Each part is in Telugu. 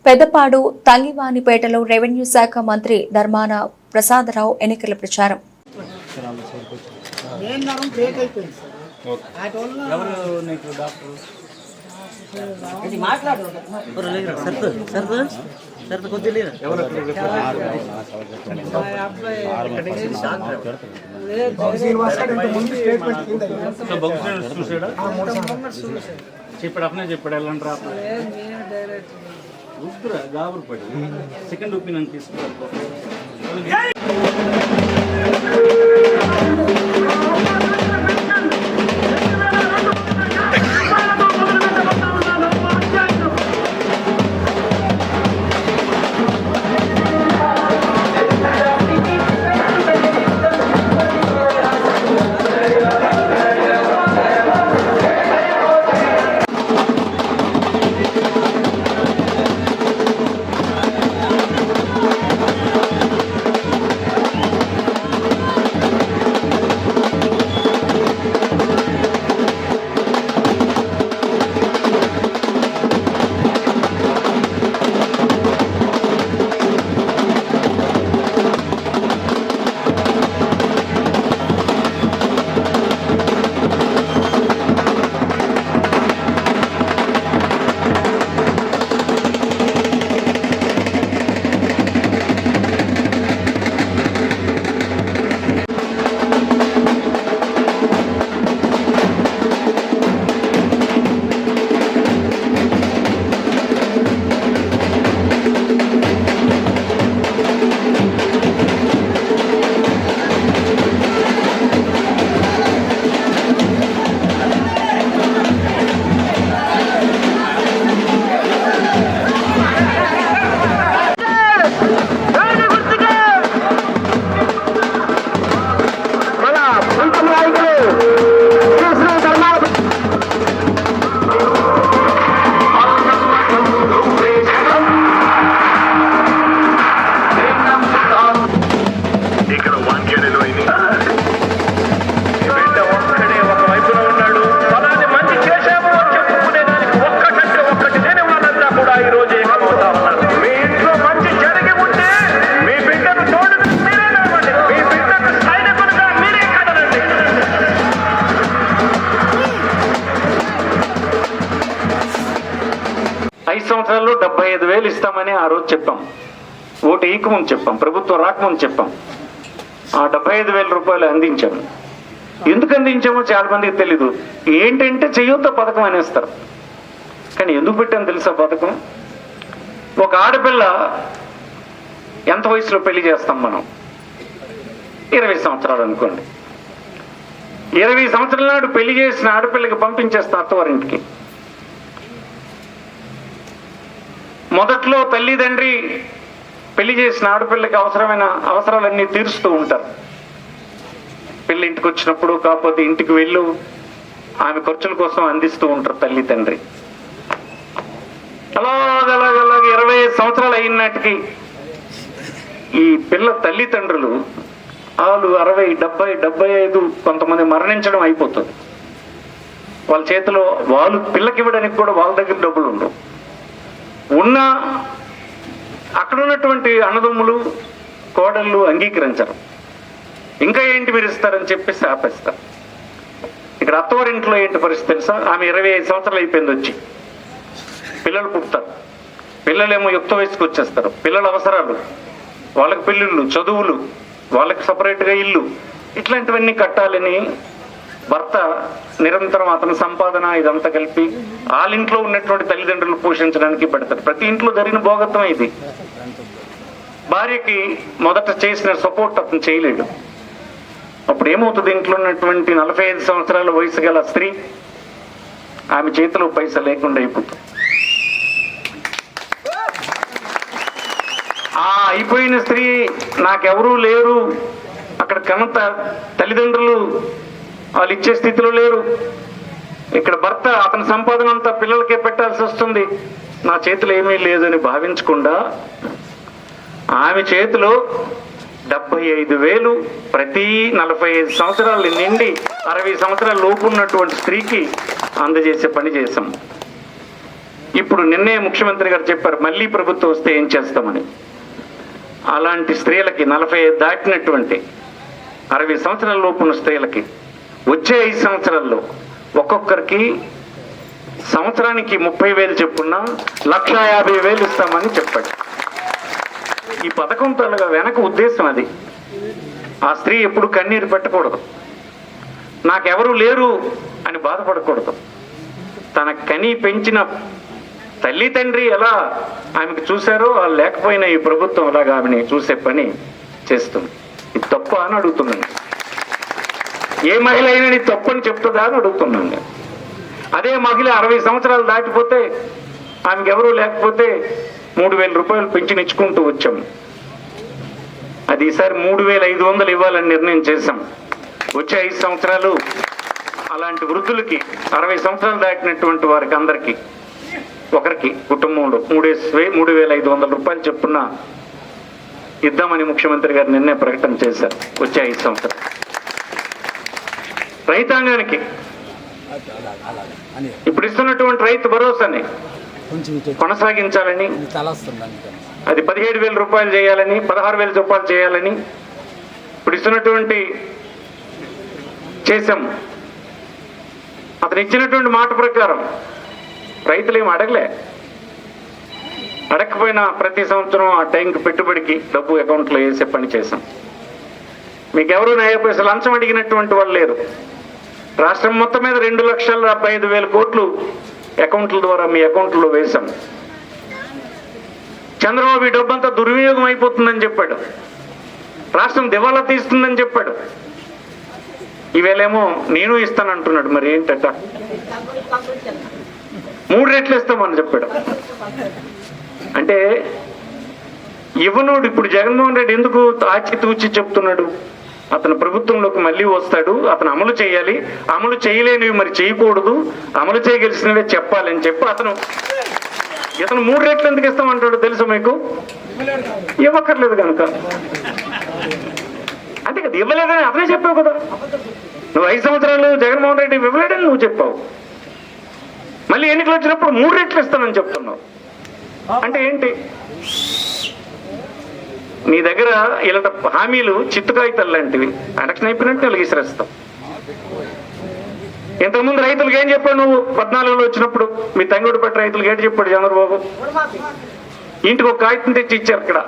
పెద్దపాడు తంగివానిపేటలో రెవెన్యూ శాఖ మంత్రి ధర్మాన ప్రసాదరావు ఎన్నికల ప్రచారం. చెప్పాడు అప్పుడే చెప్పాడు వెళ్ళండి రా గాబరు పడి సెకండ్ ఒపీనియన్ తీసుకుంటారు. సంవత్సరాల్లో 75,000 ఇస్తామని ఆ రోజు చెప్పాం. ఓటు ఈకముందు చెప్పాం, ప్రభుత్వం రాకముందు చెప్పాం. ఆ 75,000 రూపాయలు అందించాము. ఎందుకు అందించామో చాలా మందికి తెలీదు. ఏంటంటే చేయూత పథకం అనేస్తారు, కానీ ఎందుకు పెట్టామో తెలుసా పథకం? ఒక ఆడపిల్ల ఎంత వయసులో పెళ్లి చేస్తాం మనం? 20 సంవత్సరాలు అనుకోండి. 20 సంవత్సరాల నాడు పెళ్లి చేసిన ఆడపిల్లకి పంపించేస్తాం అత్తవారింటికి. మొదట్లో తల్లిదండ్రి పెళ్లి చేసిన ఆడపిల్లకి అవసరమైన అవసరాలన్నీ తీరుస్తూ ఉంటారు. పెళ్లి ఇంటికి వచ్చినప్పుడు కాకపోతే ఇంటికి వెళ్ళు ఆమె ఖర్చుల కోసం అందిస్తూ ఉంటారు తల్లి తండ్రి. అలాగ 25 సంవత్సరాలు అయిన నాటికి ఈ పిల్ల తల్లిదండ్రులు వాళ్ళు 60, 70, 75 కొంతమంది మరణించడం అయిపోతుంది. వాళ్ళ చేతిలో వాళ్ళు పిల్లకి ఇవ్వడానికి కూడా వాళ్ళ దగ్గర డబ్బులు ఉండవు. ఉన్న అక్కడ ఉన్నటువంటి అన్నదమ్ములు కోడళ్ళు అంగీకరించరు. ఇంకా ఏంటి మీరు ఇస్తారని చెప్పేసి ఆపేస్తారు. ఇక్కడ అత్తవారింట్లో ఏంటి పరిస్థితి తెలుసా? ఆమె 25 సంవత్సరాలు అయిపోయింది వచ్చి, పిల్లలు పుడతారు, పిల్లలేమో యుక్త వయసుకు వచ్చేస్తారు. పిల్లల అవసరాలు, వాళ్ళకి పెళ్ళిళ్ళు, చదువులు, వాళ్ళకి సపరేట్గా ఇల్లు, ఇట్లాంటివన్నీ కట్టాలని భర్త నిరంతరం అతని సంపాదన ఇదంతా కలిపి వాళ్ళ ఇంట్లో ఉన్నటువంటి తల్లిదండ్రులు పోషించడానికి పెడతారు. ప్రతి ఇంట్లో జరిగిన భోగత్వం ఇది. భార్యకి మొదట చేసిన సపోర్ట్ అతను చేయలేడు. అప్పుడు ఏమవుతుంది? ఇంట్లో ఉన్నటువంటి 45 సంవత్సరాల వయసు గల స్త్రీ ఆమె చేతిలో పైసా లేకుండా అయిపోతుంది. ఆ అయిపోయిన స్త్రీ నాకెవరూ లేరు, అక్కడ కనుక తల్లిదండ్రులు వాళ్ళు ఇచ్చే స్థితిలో లేరు, ఇక్కడ భర్త అతని సంపాదన అంతా పిల్లలకే పెట్టాల్సి వస్తుంది, నా చేతిలో ఏమీ లేదని భావించకుండా ఆమె చేతిలో 75,000 ప్రతి 45 సంవత్సరాలు నిండి 60 సంవత్సరాల లోపు ఉన్నటువంటి స్త్రీకి అందజేసే పని చేశాం. ఇప్పుడు నిన్నే ముఖ్యమంత్రి గారు చెప్పారు మళ్ళీ ప్రభుత్వం వస్తే ఏం చేస్తామని. అలాంటి స్త్రీలకి 40 దాటినటువంటి 60 సంవత్సరాల లోపున్న స్త్రీలకి వచ్చే 5 సంవత్సరాల్లో ఒక్కొక్కరికి సంవత్సరానికి 30,000 చెప్పున్న 1,50,000 ఇస్తామని చెప్పాడు. ఈ పథకం తలగా వెనక ఉద్దేశం అది. ఆ స్త్రీ ఎప్పుడు కన్నీరు పెట్టకూడదు, నాకెవరూ లేరు అని బాధపడకూడదు. తన కని పెంచిన తల్లి తండ్రి ఎలా ఆమెకు చూశారో వాళ్ళు లేకపోయినా ఈ ప్రభుత్వం అలాగా ఆమెని చూసే పని చేస్తుంది. ఇది తప్పు అని అడుగుతున్నాను. ఏ మహిళ అయినా నీ తప్పు అని చెప్తుందా అని అడుగుతున్నాను. అదే మహిళ 60 సంవత్సరాలు దాటిపోతే ఆమెకు ఎవరూ లేకపోతే 3,000 రూపాయలు పెన్షన్ ఇచ్చుకుంటూ వచ్చాము. అది ఈసారి 3,500 ఇవ్వాలని నిర్ణయం చేశాం. వచ్చే 5 సంవత్సరాలు అలాంటి వృద్ధులకి 60 సంవత్సరాలు దాటినటువంటి వారికి అందరికీ ఒకరికి కుటుంబంలో 3,500 రూపాయలు చెప్పున ఇద్దామని ముఖ్యమంత్రి గారు నిన్నే ప్రకటన చేశారు. వచ్చే 5 సంవత్సరాలు రైతాంగానికి ఇప్పుడు ఇస్తున్నటువంటి రైతు భరోసాని కొనసాగించాలని, అది 17,000 రూపాయలు చేయాలని, 16,000 రూపాయలు చేయాలని ఇప్పుడు ఇస్తున్నటువంటి చేశాం. అతను ఇచ్చినటువంటి మాట ప్రకారం రైతులు ఏమి అడగకపోయినా ప్రతి సంవత్సరం ఆ టైంకి పెట్టుబడికి డబ్బు అకౌంట్లో వేసే పని చేశాం. మీకు ఎవరు 50 పైసలు లంచం అడిగినటువంటి వాళ్ళు లేరు. రాష్ట్రం మొత్తం మీద 2,75,000 కోట్లు అకౌంట్ల ద్వారా మీ అకౌంట్లో వేశాం. చంద్రబాబు ఈ డబ్బంతా దుర్వినియోగం అయిపోతుందని చెప్పాడు, రాష్ట్రం దివాలా తీస్తుందని చెప్పాడు. ఈవేళేమో నేను ఇస్తానంటున్నాడు. మరి ఏంటట 3 రెట్లు ఇస్తామని చెప్పాడు. అంటే ఇవ్వనోడు ఇప్పుడు జగన్మోహన్ రెడ్డి ఎందుకు ఆచితూచి చెప్తున్నాడు? అతను ప్రభుత్వంలోకి మళ్ళీ వస్తాడు, అతను అమలు చేయాలి, అమలు చేయలేనివి మరి చేయకూడదు, అమలు చేయగలిసినవే చెప్పాలని చెప్పి ఇతను 3 రెట్లు ఎందుకు ఇస్తామంటాడు తెలుసా మీకు? ఇవ్వక్కర్లేదు కనుక. అంతే కదా, ఇవ్వలేదని అతనే చెప్పావు కదా. నువ్వు 5 సంవత్సరాలు జగన్మోహన్ రెడ్డి ఇవ్వలేడని నువ్వు చెప్పావు. మళ్ళీ ఎన్నికలు వచ్చినప్పుడు 3 రెట్లు ఇస్తానని చెప్తున్నావు. అంటే ఏంటి? నీ దగ్గర ఇలాంటి హామీలు చిత్తుకాయితలు లాంటివి. ఎలక్షన్ అయిపోయినట్టు వాళ్ళకి ఇసిరేస్తావు. ఇంతకుముందు రైతులకు ఏం చెప్పావు నువ్వు? 14లో వచ్చినప్పుడు మీ తంగోడుపేట రైతులకు ఏంటి చెప్పాడు చంద్రబాబు? ఇంటికి ఒక కాగితం తెచ్చి ఇచ్చారు ఇక్కడ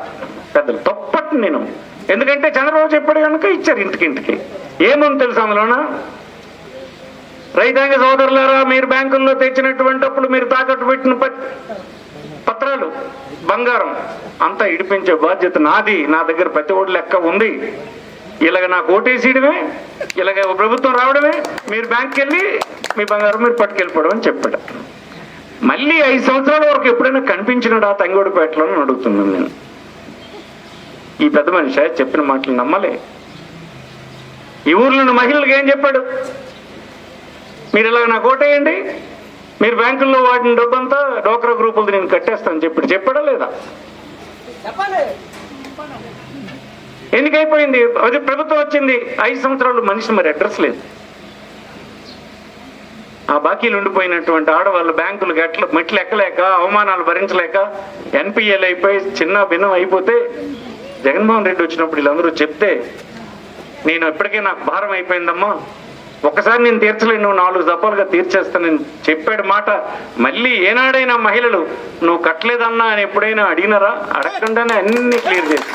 పెద్దలు. తప్పట్టు నేను, ఎందుకంటే చంద్రబాబు చెప్పాడు కనుక ఇచ్చారు ఇంటికి. ఏముంది తెలుసు అందులోన? రైతాంగ సోదరులారా, మీరు బ్యాంకుల్లో తెచ్చినటువంటి అప్పుడు మీరు తాకట్టు పెట్టిన పత్రాలు, బంగారం అంతా ఇడిపించే బాధ్యత నాది. నా దగ్గర ప్రతి ఓడి లెక్క ఉంది. ఇలాగ నాకు ఓటేసేయడమే, ఇలాగ ప్రభుత్వం రావడమే, మీరు బ్యాంక్కి వెళ్ళి మీ బంగారం మీరు పట్టుకెళ్ళిపోవడం అని చెప్పాడు. మళ్ళీ 5 సంవత్సరాల వరకు ఎప్పుడైనా కనిపించినాడా తంగోడిపేటలో అని అడుగుతున్నాను నేను. ఈ పెద్ద మనిషి చెప్పిన మాటలు నమ్మలే. ఈ ఊర్లో మహిళలకు ఏం చెప్పాడు? మీరు ఇలాగ నాకు ఓటేయండి, మీరు బ్యాంకుల్లో వాడిన డబ్బంతా డోక్రా గ్రూపులది నేను కట్టేస్తాను చెప్పాడా లేదా? ఎన్నికైపోయింది, అది ప్రభుత్వం వచ్చింది, 5 సంవత్సరాలు మనిషి మరి అడ్రస్ లేదు. ఆ బాకీలు ఉండిపోయినటువంటి ఆడవాళ్ళు బ్యాంకులు మెట్లు ఎక్కలేక, అవమానాలు భరించలేక, ఎన్పిఎల్ అయిపోయి చిన్న భిన్నం అయిపోతే జగన్మోహన్ రెడ్డి వచ్చినప్పుడు వీళ్ళందరూ చెప్తే, నేను ఇప్పటికే నాకు భారం అయిపోయిందమ్మా, ఒక్కసారి నేను తీర్చలేను, నువ్వు 4 దఫాలుగా తీర్చేస్తానని చెప్పాడు మాట. మళ్ళీ ఏనాడైనా మహిళలు నువ్వు కట్టలేదన్నా అని ఎప్పుడైనా అడిగినారా? అడగకుండానే అన్ని క్లియర్ చేసి